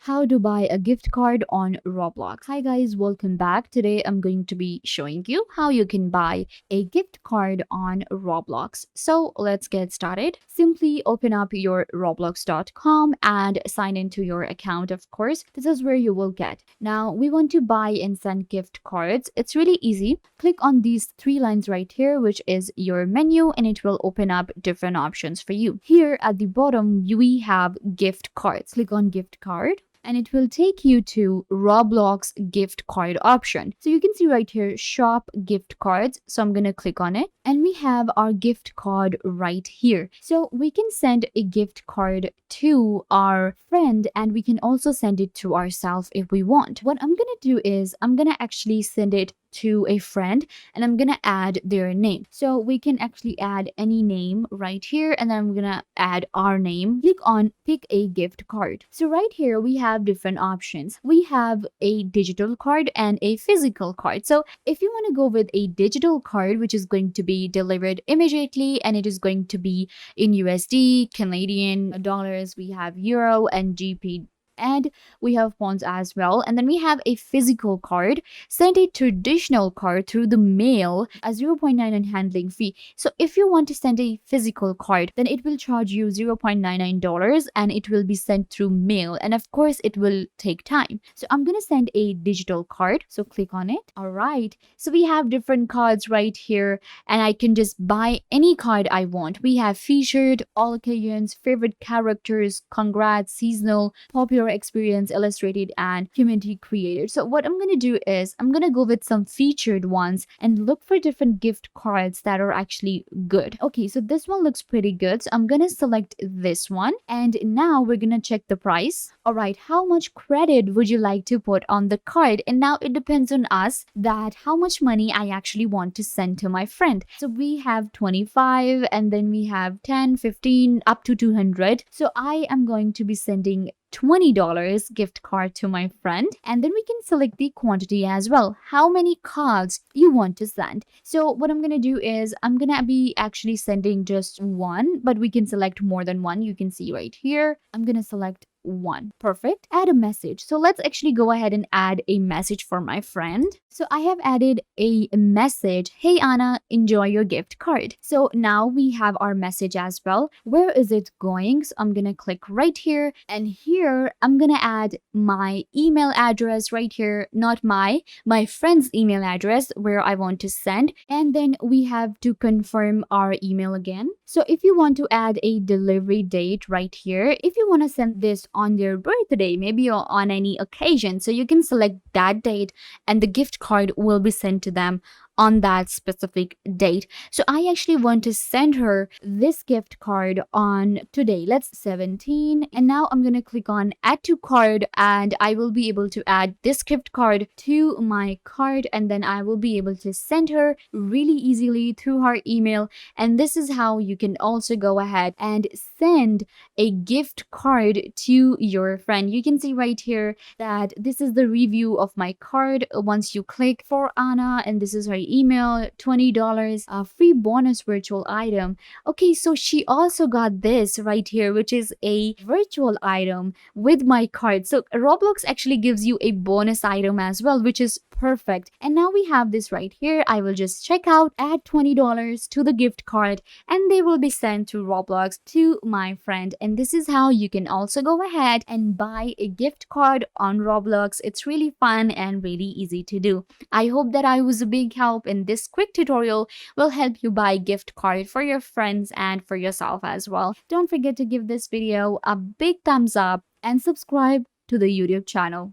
How to buy a gift card on Roblox. Hi guys, welcome back. Today I'm going to be showing you how you can buy a gift card on Roblox. So let's get started. Simply open up your roblox.com and sign into your account, of course. This is where you will get. Now we want to buy and send gift cards. It's really easy. Click on these three lines right here, which is your menu, and it will open up different options for you. Here at the bottom, we have gift cards. Click on gift card and it will take you to Roblox gift card option. So you can see right here, shop gift cards. So I'm going to click on it and we have our gift card right here. So we can send a gift card to our friend and we can also send it to ourselves if we want. What I'm going to do is I'm going to actually send it to a friend and I'm gonna add their name. So we can actually add any name right here and then I'm gonna add our name. Click on pick a gift card. So right here we have different options. We have a digital card and a physical card. So if you want to go with a digital card, which is going to be delivered immediately and it is going to be in USD, Canadian dollars, we have Euro and GP, and we have points as well. And then we have a physical card. Send a traditional card through the mail, a 0.99 handling fee. So if you want to send a physical card, then it will charge you $0.99 and it will be sent through mail, and of course it will take time. So I'm gonna send a digital card, so click on it. All right, so we have different cards right here and I can just buy any card I want. We have featured, all occasions, favorite characters, congrats, seasonal, popular experience, illustrated, and community created. So what I'm gonna do is I'm gonna go with some featured ones and look for different gift cards that are actually good. Okay, so this one looks pretty good, so I'm gonna select this one and now we're gonna check the price. All right, how much credit would you like to put on the card? And now it depends on us that how much money I actually want to send to my friend. So we have 25 and then we have 10, 15, up to 200. So I am going to be sending $20 gift card to my friend, and then we can select the quantity as well, how many cards you want to send. So what I'm gonna do is I'm gonna be actually sending just one, but we can select more than one. You can see right here I'm gonna select one. Perfect. Add a message. So let's actually go ahead and add a message for my friend. So I have added a message. Hey Anna, enjoy your gift card. So now we have our message as well. Where is it going? So I'm gonna click right here, and here I'm gonna add my email address right here, not my friend's email address where I want to send, and then we have to confirm our email again. So if you want to add a delivery date right here, if you want to send this on their birthday, maybe on any occasion, so you can select that date and the gift card will be sent to them on that specific date. So I actually want to send her this gift card on today, let's 17, and now I'm going to click on add to card and I will be able to add this gift card to my card, and then I will be able to send her really easily through her email. And this is how you can also go ahead and send a gift card to your friend. You can see right here that this is the review of my card once you click for Anna, and this is her email, $20, a free bonus virtual item. Okay, so she also got this right here, which is a virtual item with my card. So Roblox actually gives you a bonus item as well, which is perfect. And now we have this right here. I will just check out, add $20 to the gift card, and they will be sent to Roblox to my friend. And this is how you can also go ahead and buy a gift card on Roblox. It's really fun and really easy to do. I hope that I was a big help, and this quick tutorial will help you buy a gift card for your friends and for yourself as well. Don't forget to give this video a big thumbs up and subscribe to the YouTube channel.